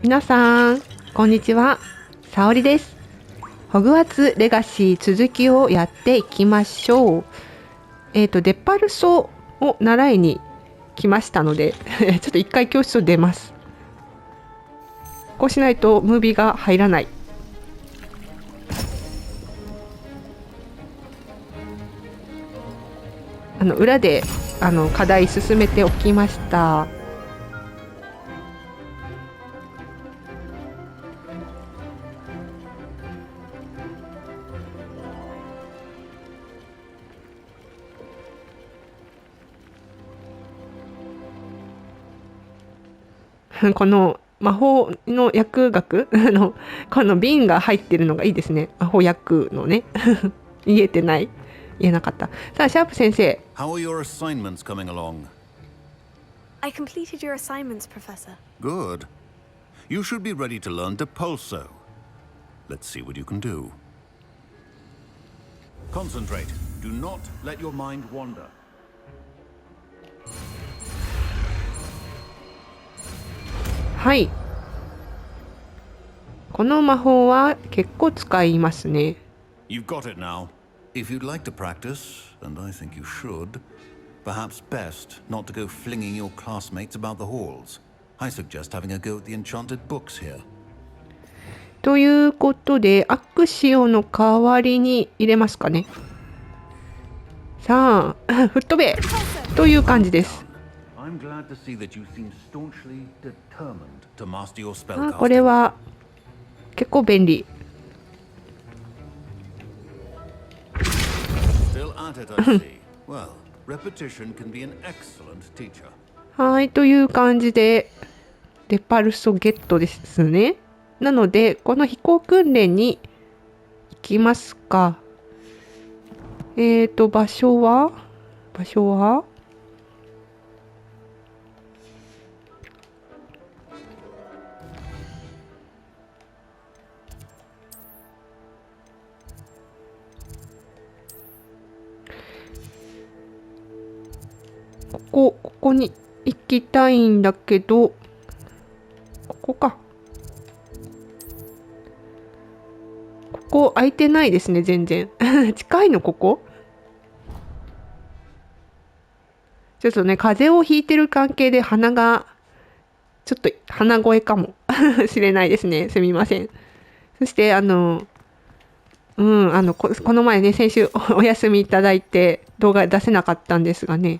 皆さんこんにちは、さおりです。ホグワーツレガシー続きをやっていきましょう。デパルソを習いに来ましたのでちょっと一回教室を出ます。こうしないとムービーが入らない。裏で課題進めておきました。この魔法の薬学この瓶が入ってるのがいいですね。魔法薬のね言えてない、言えなかった。さあシャープ先生。 How are your assignments coming along? I completed your assignments, Professor. Good. You should be ready to learn Depulso. Let's see what you can do. Concentrate. Do not let your mind wander. はい。この魔法は結構使いますね。You've got it now. If you'd like to practice, and I think you should, perhaps best not to go flinging your classmates about the halls. I suggest having a go at the enchanted books here. ということで、アクシオの代わりに入れますかね。さあ、吹っ飛べという感じです。これは結構便利。はい、という感じでデパルソゲットですね。なのでこの飛行訓練に行きますか。場所はここに行きたいんだけど、ここか。ここ空いてないですね、全然近いのここ。ちょっとね、風邪をひいてる関係で鼻がちょっと鼻声かもしれないですね。すみません。そしてこの前ね、先週お休みいただいて動画出せなかったんですがね、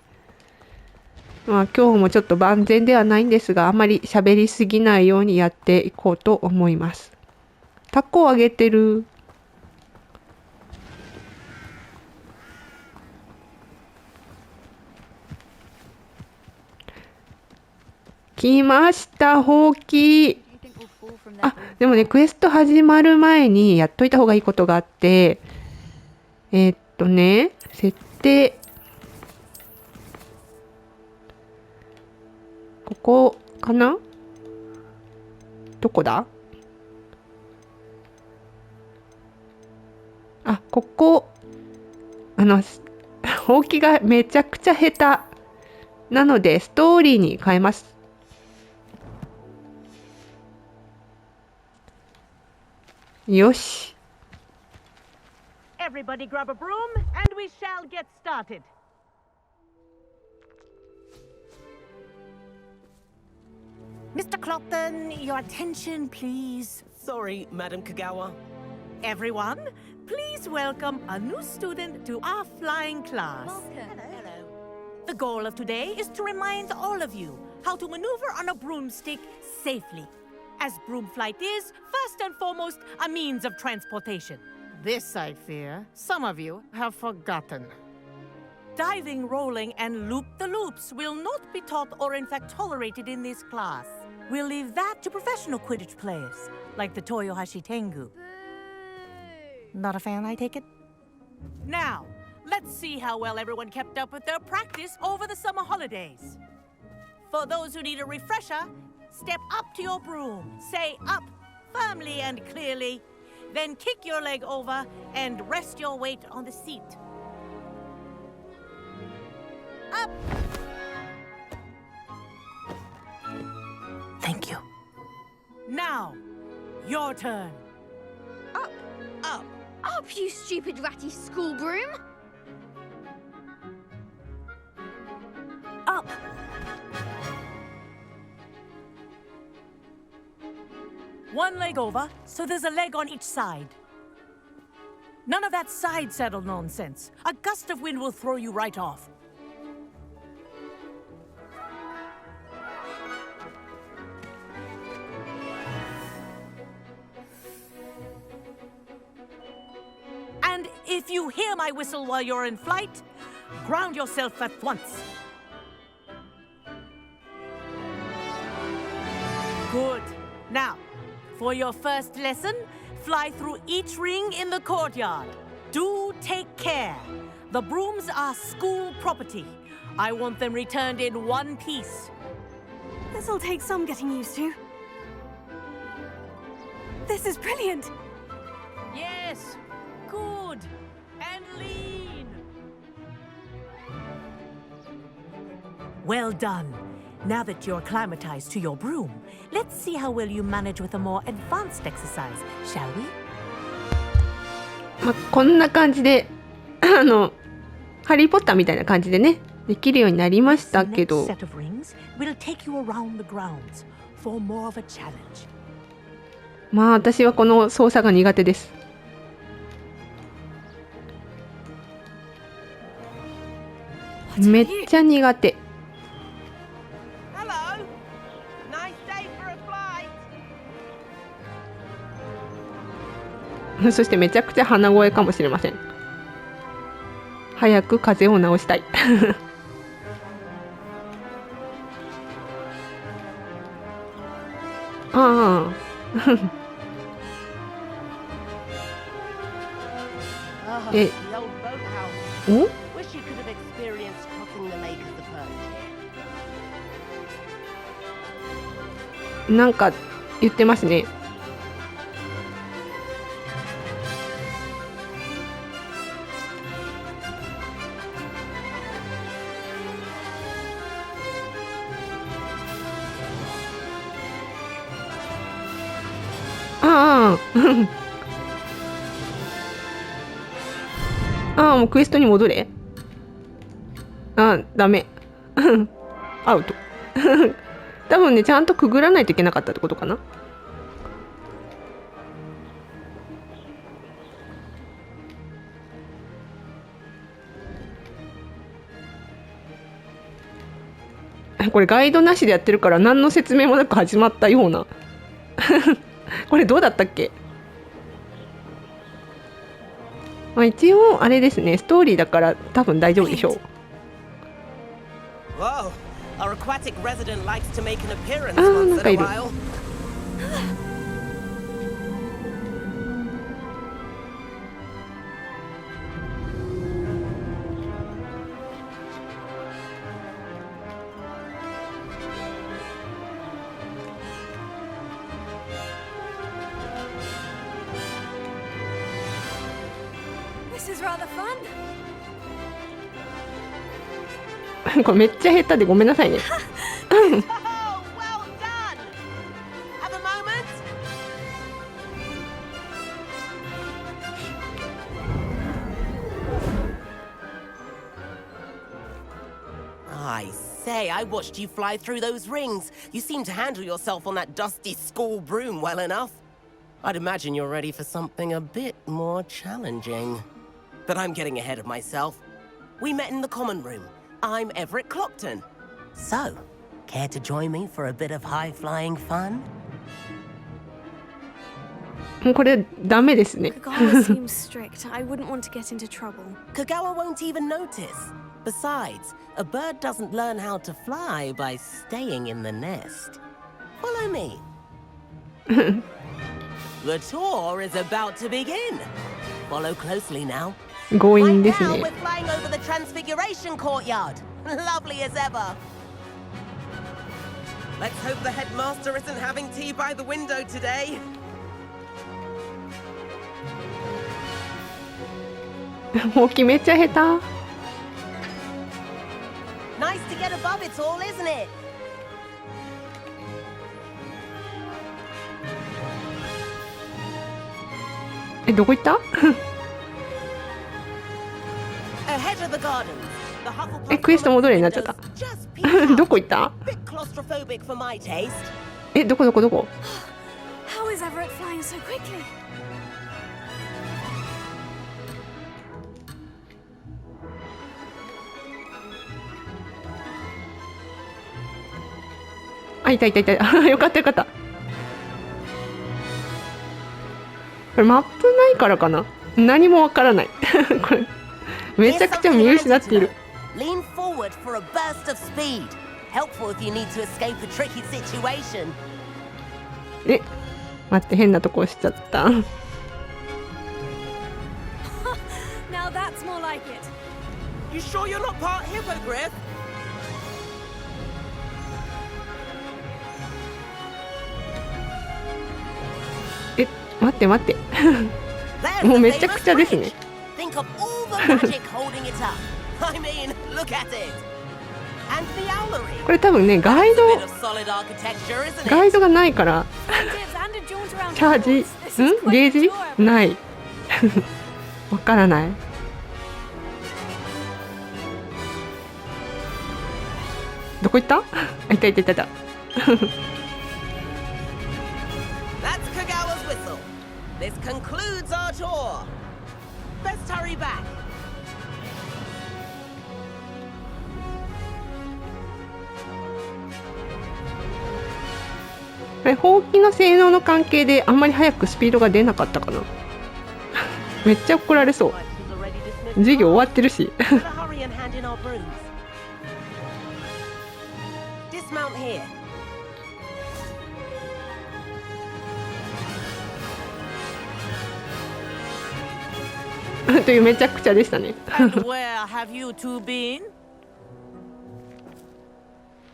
まあ今日もちょっと万全ではないんですが、あまり喋りすぎないようにやっていこうと思います。タコをあげてる。来ました、ほうき。あ、でもね、クエスト始まる前にやっといた方がいいことがあって、設定。ここかな？どこだ？あ、ここ。ほうきがめちゃくちゃ下手。なので、ストーリーに変えます。よし。Everybody grab a broom and we shall get started. Mr. Clopton, your attention, please. Sorry, Madam Kagawa. Everyone, please welcome a new student to our flying class. Hello. The goal of today is to remind all of you how to maneuver on a broomstick safely, as broom flight is, first and foremost, a means of transportation. This, I fear, some of you have forgotten. Diving, rolling, and loop-the-loops will not be taught or in fact tolerated in this class. We'll leave that to professional Quidditch players, like the Toyohashi Tengu. Not a fan, I take it? Now, let's see how well everyone kept up with their practice over the summer holidays. For those who need a refresher, step up to your broom, say up firmly and clearly, then kick your leg over and rest your weight on the seat. Up! Thank you. Now Now, your turn. Up, you stupid ratty school broom! Up. One leg over, so there's a leg on each side. None of that side saddle nonsense. A gust of wind will throw you right off. And if you hear my whistle while you're in flight, ground yourself at once. Good. Now, for your first lesson, fly through each ring in the courtyard. Do take care. The brooms are school property. I want them returned in one piece. This'll take some getting used to. This is brilliant. Yes. Good. And lean. Well done. Now that you're acclimatized to your broom, let's see how well you manage with a more advanced exercise, shall we? こんな感じでハリーポッターみたいな感じでねできるようになりましたけど、 Next set of rings will take you around the grounds for more of a challenge. まあ私はこの操作が苦手です。めっちゃ苦手。そしてめちゃくちゃ鼻声かもしれません。早く風邪を治したい。ああ。え、お？なんか言ってますね。ああ、もうクエストに戻れ。ダメ。アウト。多分ね、ちゃんとくぐらないといけなかったってことかな。これガイドなしでやってるから何の説明もなく始まったような。これどうだったっけ？まあ一応あれですね、ストーリーだから多分大丈夫でしょう。Whoa, our aquatic resident likes to make an appearance なん once か in い a る。while. This is rather fun. これめっちゃ下手でごめんなさいね。Oh, well done! Have a moment? I say, I watched you fly through those rings. You seem to handle yourself on that dusty school broom well enough. I'd imagine you're ready for something a bit more challenging. But I'm getting ahead of myself. We met in the common room. I'm Everett Clockton. So, care to join me for a bit of high-flying fun? これダメですね。 Kagawa seems strict. I wouldn't want to get into trouble. Kagawa won't even notice. Besides, a bird doesn't learn how to fly by staying in the nest. Follow me. The tour is about to begin. Follow closely now. 強引 Right です now, ね。 we're flying over the Transfiguration Courtyard. Lovely as ever. Let's hope the headmaster isn't having tea by the window today. もう決めちゃ下手。 Nice to get above it all, isn't it? どこ行った？ Ahead of the gardens. The Hufflepuff クエスト戻れになっちゃった。 just peeked out. どこ行った？ Bit claustrophobic for my taste. どこ？ How is Everett flying so quickly? いた。よかった。これマップないからかな。何もわからない。これめちゃくちゃ見失っている。 Lean forward for a burst of speed. Helpful if you need to escape a tricky situation. 待って、変なとこ押しちゃった。 Now that's more like it. You sure you're not part hippogriff? 待って。もうめちゃくちゃですね。 Think of all the magic holding it up. I mean, look at it. And the owlery. これ多分ね、ガイ Bit ド of solid architecture, isn't it? がないから Gives and a jaunt around チャージ the halls. This is quite ゲージ adorable. ないわからない。どこ行った？いた。 That's Kagawa's whistle. This concludes our tour. Best hurry back. ほうきの性能の関係であんまり早くスピードが出なかったかな。めっちゃ怒られそう。授業終わってるし。 Better hurry and hand in our brooms. Dismount here. というめちゃくちゃでしたね。 And where have you two been?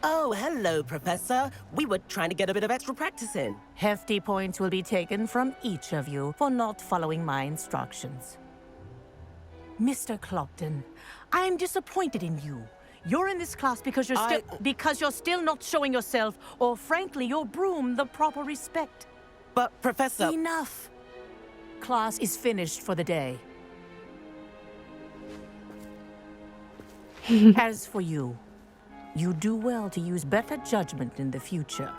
Oh, hello, Professor. We were trying to get a bit of extra practice in. Hefty points will be taken from each of you for not following my instructions. Mr. Clopton, I'm disappointed in you. You're in this class because you're still not showing yourself, or frankly, your broom the proper respect. But, Professor... Enough. Class is finished for the day. As for you, you do well to use better judgment in the future.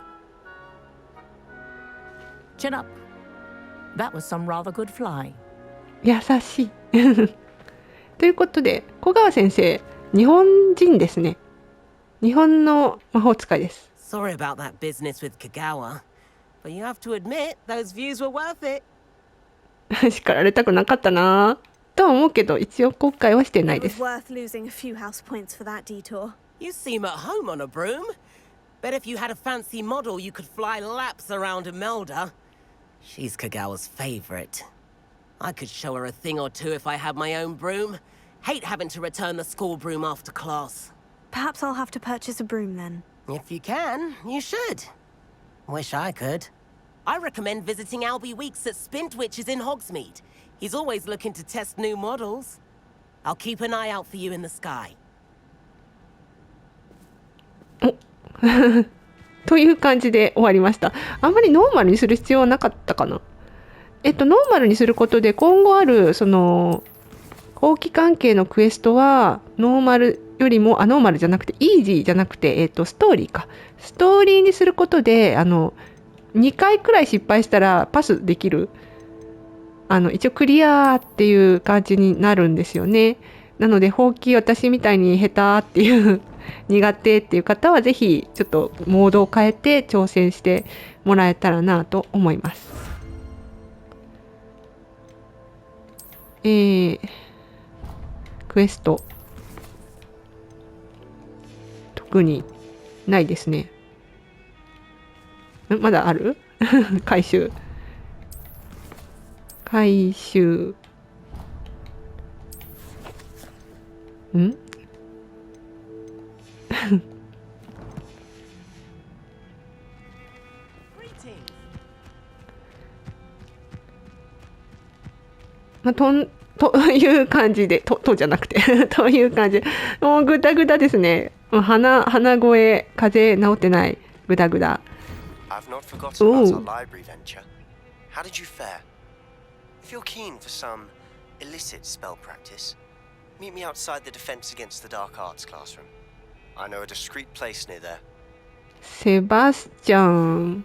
Chin up. That was some rather good flying. 優しい。ということで、小川先生、日本人ですね。日本の魔法使いです。Sorry about that business with Kagawa. But you have to admit, those views were worth it. 叱られたくなかったなとは思うけど、一応後悔はしてない It で was す。 worth losing a few house points for that detour. You seem at home on a broom. Bet if you had a fancy model, you could fly laps around Imelda. She's Kagawa's favorite. I could show her a thing or two if I had my own broom. Hate having to return the school broom after class. Perhaps I'll have to purchase a broom then. If you can, you should. Wish I could. I recommend visiting Albie Weeks at Spintwitches in Hogsmeade. He's always looking to test new models. I'll keep an eye out for you in the sky. という感じで終わりました。あんまりノーマルにする必要はなかったかな。ノーマルにすることで今後あるその法規関係のクエストはノーマルよりもノーマルじゃなくてイージーじゃなくて、ストーリーか。ストーリーにすることで2回くらい失敗したらパスできる。一応クリアっていう感じになるんですよね。なので法規私みたいに下手っていう苦手っていう方はぜひちょっとモードを変えて挑戦してもらえたらなと思います。クエスト特にないですね。まだある？回収んという感じでとじゃなくてという感じでもうグダグダですね。鼻声風邪治ってないグダグダ。 I've not forgotten about our library venture. How did you fare? If you're keen for some illicit spell practice, meet me outside the Defense Against the Dark Arts classroom. I know a discreet place near there. セバスチャン。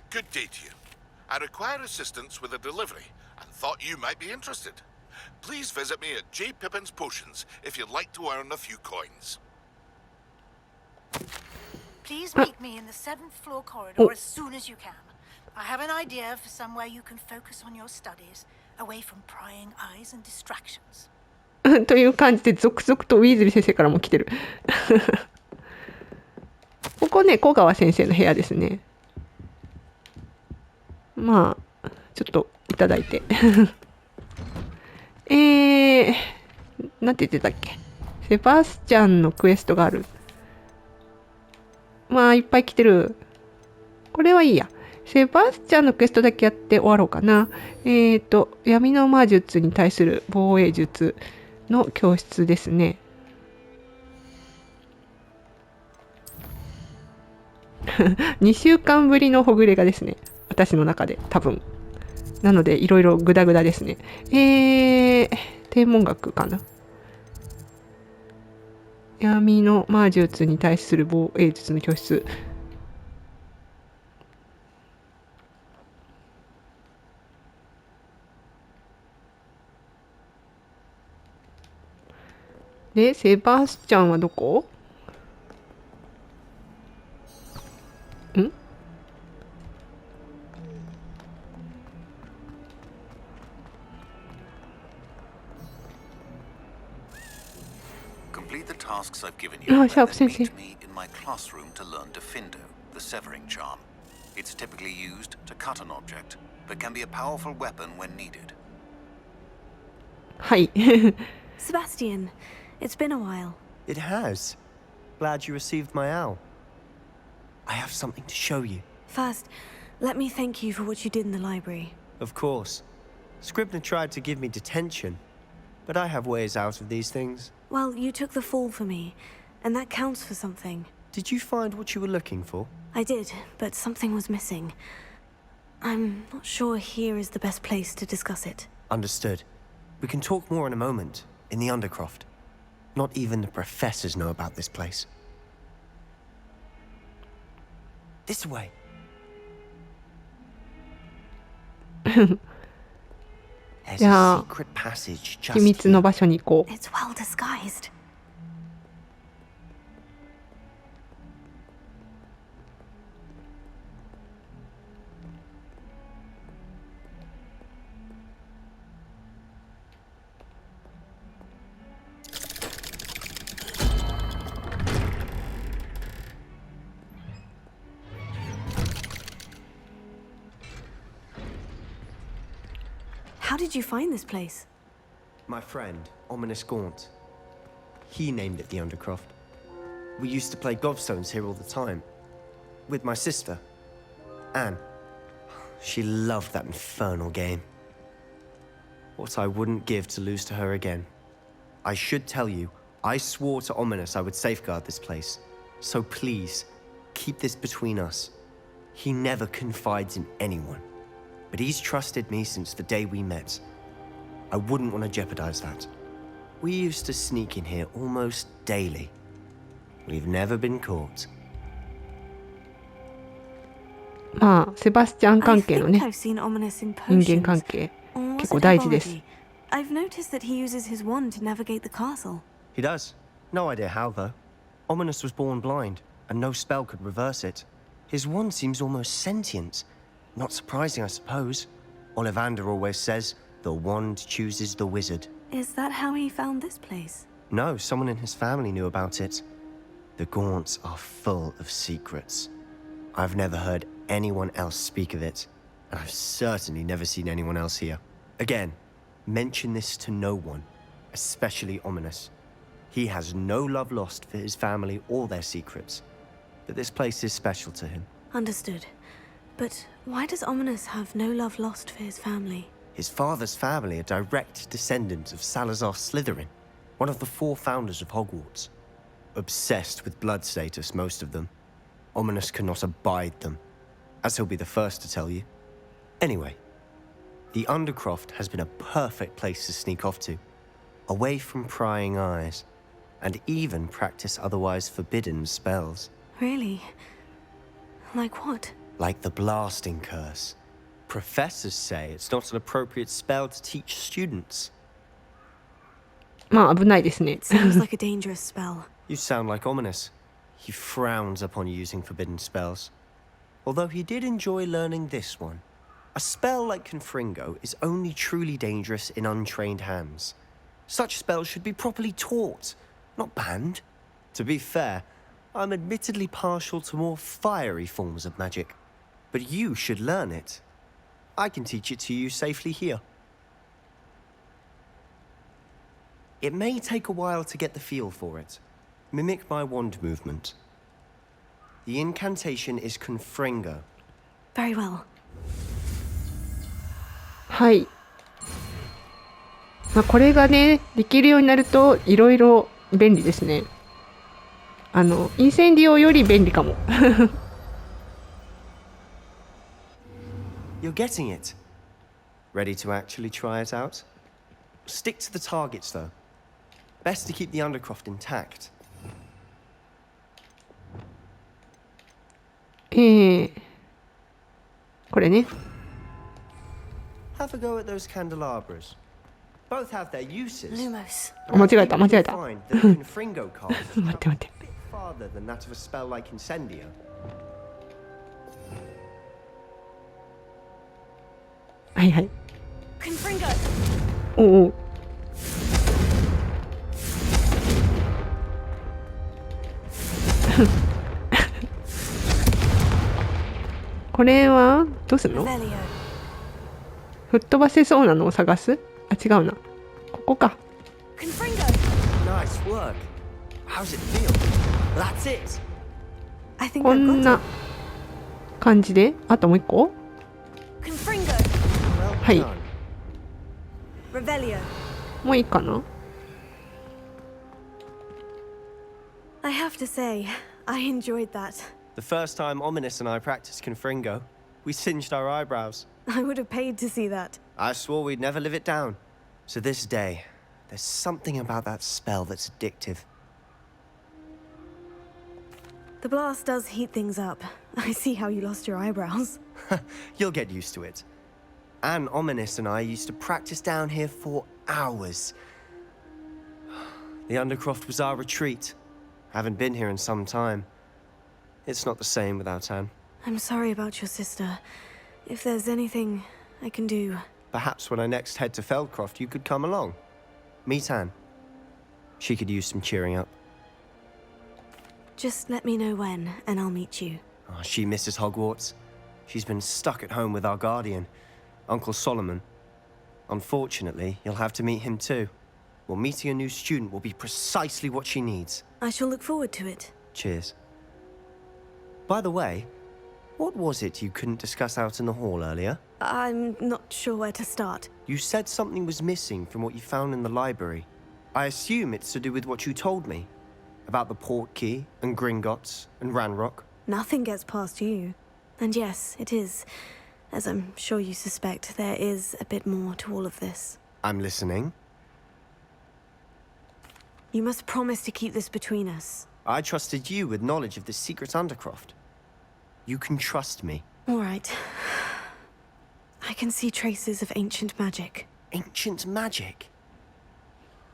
Good day to you. I require assistance with a delivery and thought you might be interested. Please visit me at J. Pippin's Potions if you'd like to earn a few coins. Please meet me in the 7th floor corridor as soon as you can. I have an idea for somewhere you can focus on your studies, away from prying eyes and distractions. という感じで続々とウィーズリー先生からも来てる。ここね、小川先生の部屋ですね。まあちょっといただいて。なんて言ってたっけ。セバスチャンのクエストがある。まあいっぱい来てる。これはいいや。セバスチャンのクエストだけやって終わろうかな。闇の魔術に対する防衛術の教室ですね。2週間ぶりのほぐれがですね。私の中で多分。なのでいろいろグダグダですね。天文学かな。闇の魔術に対する防衛術の教室。で、セバスチャンはどこ？ん？ Complete the tasks I've given you, and sharp then sensei. meet me in my classroom to learn Defindo, the severing charm. It's typically used to cut an object, but can be a powerful weapon when needed. はい。Sebastian, it's been a while. It has. Glad you received my owl. I have something to show you. First, let me thank you for what you did in the library. Of course. Scribner tried to give me detention, but I have ways out of these things. Well, you took the fall for me, and that counts for something. Did you find what you were looking for? I did, but something was missing. I'm not sure here is the best place to discuss it. Understood. We can talk more in a moment, in the Undercroft. Not even the professors know about this place. This way. There's a secret passage just 秘密の場所に行こう。 It's well disguised. How did you find this place? My friend, Ominous Gaunt. He named it the Undercroft. We used to play gobstones here all the time. With my sister, Anne. She loved that infernal game. What I wouldn't give to lose to her again. I should tell you, I swore to Ominous I would safeguard this place. So please, keep this between us. He never confides in anyone. But he's trusted me since the day we met. I wouldn't want to jeopardize that. We used to sneak in here almost daily. We've never been caught. まあセバスチャン関係のね I think I've seen Ominous in 人間 potions. 関係 Or was 結構 it 大事です。 herbology? I've noticed that he uses his wand to navigate the castle. He does. No idea how, though. Ominous was born blind, and no spell could reverse it. His wand seems almost sentient. Not surprising, I suppose. Ollivander always says, the wand chooses the wizard. Is that how he found this place? No, someone in his family knew about it. The Gaunts are full of secrets. I've never heard anyone else speak of it, and I've certainly never seen anyone else here. Again, mention this to no one, especially Ominous. He has no love lost for his family or their secrets, but this place is special to him. Understood. But why does Ominous have no love lost for his family? His father's family are direct descendants of Salazar Slytherin, one of the 4 founders of Hogwarts. Obsessed with blood status, most of them. Ominous cannot abide them, as he'll be the first to tell you. Anyway, The Undercroft has been a perfect place to sneak off to, away from prying eyes, and even practice otherwise forbidden spells. Really? Like what? Like the blasting curse. Professors say it's not an appropriate spell to teach students. まあ危ないですね。 Sounds like a dangerous spell. You sound like Ominous. He frowns upon using forbidden spells. Although he did enjoy learning this one. A spell like Confringo is only truly dangerous in untrained hands. Such spells should be properly taught, not banned. To be fair, I'm admittedly partial to more fiery forms of magic. But you should learn it. I can teach it to you safely here. It may take a while to get the feel for it. Mimic my wand movement. The incantation is Confringo. Very well. はい。まあ、これがね、できるようになると、いろいろ便利ですね。インセンディオより便利かも。You're getting it. Ready to actually try it out? Stick to the targets, though. Best to keep the Undercroft intact. これね。Have a go at those candelabras. Both have their uses. Lumos. 間違えた、間違えた。 Find that the Confringo card is 待って待って。 a bit farther than that of a spell like Incendio. はいはい。 Confringo. おうおう。これはどうするの？ Revelio. 吹っ飛ばせそうなのを探す？あ、違うな。ここか。 Confringo. Nice work. How's it feel? That's it. I think こ I've ん got な感じで、あともう一個？ it. Confringo. Well はい。 done. Revelio. もういいかな？ I have to say, I enjoyed that. The first time Ominous and I practiced Confringo, we singed our eyebrows. I would have paid to see that. I swore we'd never live it down. To this day, there's something about that spell that's addictive. The blast does heat things up. I see how you lost your eyebrows. You'll get used to it. Anne, Ominous and I used to practice down here for hours. The Undercroft was our retreat. Haven't been here in some time. It's not the same without Anne. I'm sorry about your sister. If there's anything I can do... Perhaps when I next head to Feldcroft, you could come along. Meet Anne. She could use some cheering up. Just let me know when, and I'll meet you. Oh, she misses Hogwarts. She's been stuck at home with our guardian, Uncle Solomon. Unfortunately, you'll have to meet him too. Well, meeting a new student will be precisely what she needs. I shall look forward to it. Cheers. By the way, what was it you couldn't discuss out in the hall earlier? I'm not sure where to start. You said something was missing from what you found in the library. I assume it's to do with what you told me. About the port key, and Gringotts, and Ranrock. Nothing gets past you. And yes, it is. As I'm sure you suspect, there is a bit more to all of this. I'm listening. You must promise to keep this between us. I trusted you with knowledge of the secret Undercroft. You can trust me. All right. I can see traces of ancient magic. Ancient magic?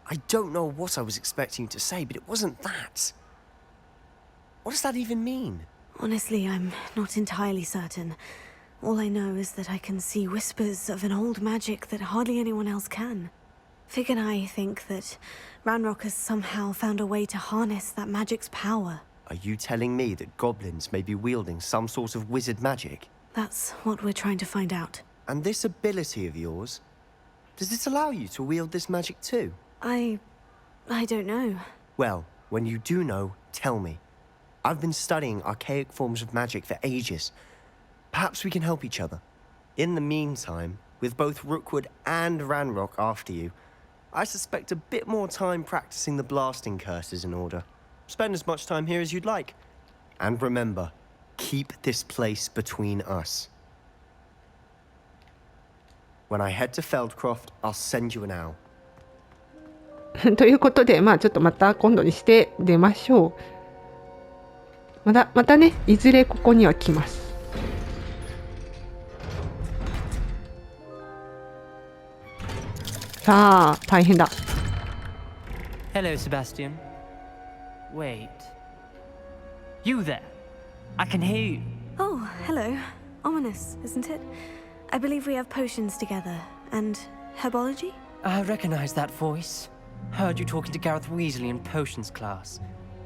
I don't know what I was expecting you to say, but it wasn't that. What does that even mean? Honestly, I'm not entirely certain. All I know is that I can see whispers of an old magic that hardly anyone else can. Fig and I think that Ranrock has somehow found a way to harness that magic's power. Are you telling me that goblins may be wielding some sort of wizard magic? That's what we're trying to find out. And this ability of yours, does it allow you to wield this magic too? I don't know. Well, when you do know, tell me. I've been studying archaic forms of magic for ages. Perhaps we can help each other. In the meantime, with both Rookwood and Ranrock after you, I suspect a bit more time practicing the blasting curse is in order. Spend as much time here as you'd like. And remember, keep this place between us. When I head to Feldcroft, I'll send you an owl. ということで、ちょっとまた今度にして出ましょう。またね、いずれここには来ます。さあ、大変だ。Hello, Sebastian. Wait. You there? I can hear you. Oh, hello. Ominous, isn't it? I believe we have potions together. And herbology? I recognize that voice. Heard you talking to Gareth Weasley in potions class.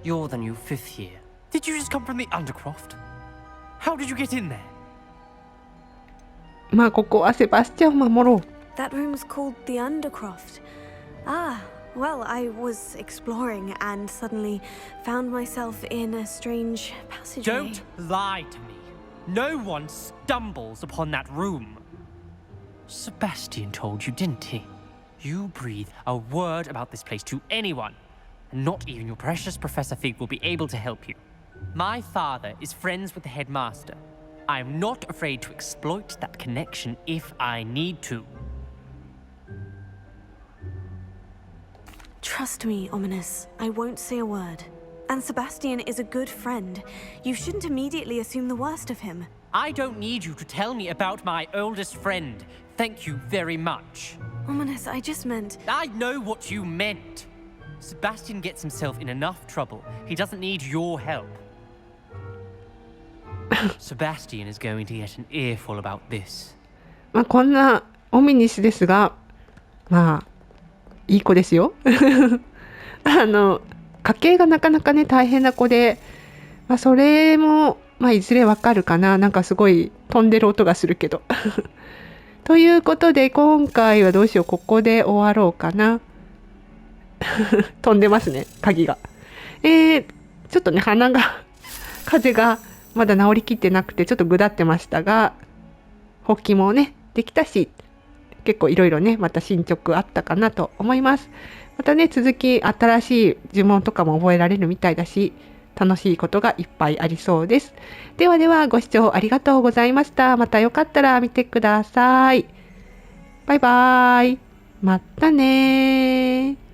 You're the new 5th year. Did you just come from the Undercroft? How did you get in there? ここはセバスチャンを守ろう。That room's called the Undercroft. Ah, well, I was exploring and suddenly found myself in a strange passageway. Don't lie to me. No one stumbles upon that room. Sebastian told you, didn't he? You breathe a word about this place to anyone, and not even your precious Professor Fig will be able to help you. My father is friends with the headmaster. I am not afraid to exploit that connection if I need to. Trust me, Ominous. I won't say a word. And Sebastian is a good friend. You shouldn't immediately assume the worst of him. I don't need you to tell me about my oldest friend. Thank you very much. Ominous, I just meant... I know what you meant. Sebastian gets himself in enough trouble. He doesn't need your help. Sebastian is going to get an earful about this. こんなオミニスですが、いい子ですよ。家計がなかなかね大変な子で、それもいずれわかるかな。なんかすごい飛んでる音がするけど。ということで今回はどうしよう、ここで終わろうかな。飛んでますね、鍵が。ちょっとね風がまだ治りきってなくてちょっとぐだってましたが、ホッキもねできたし、結構いろいろねまた進捗あったかなと思います。またね続き新しい呪文とかも覚えられるみたいだし、楽しいことがいっぱいありそうです。ではではご視聴ありがとうございました。またよかったら見てください。バイバーイ。またねー。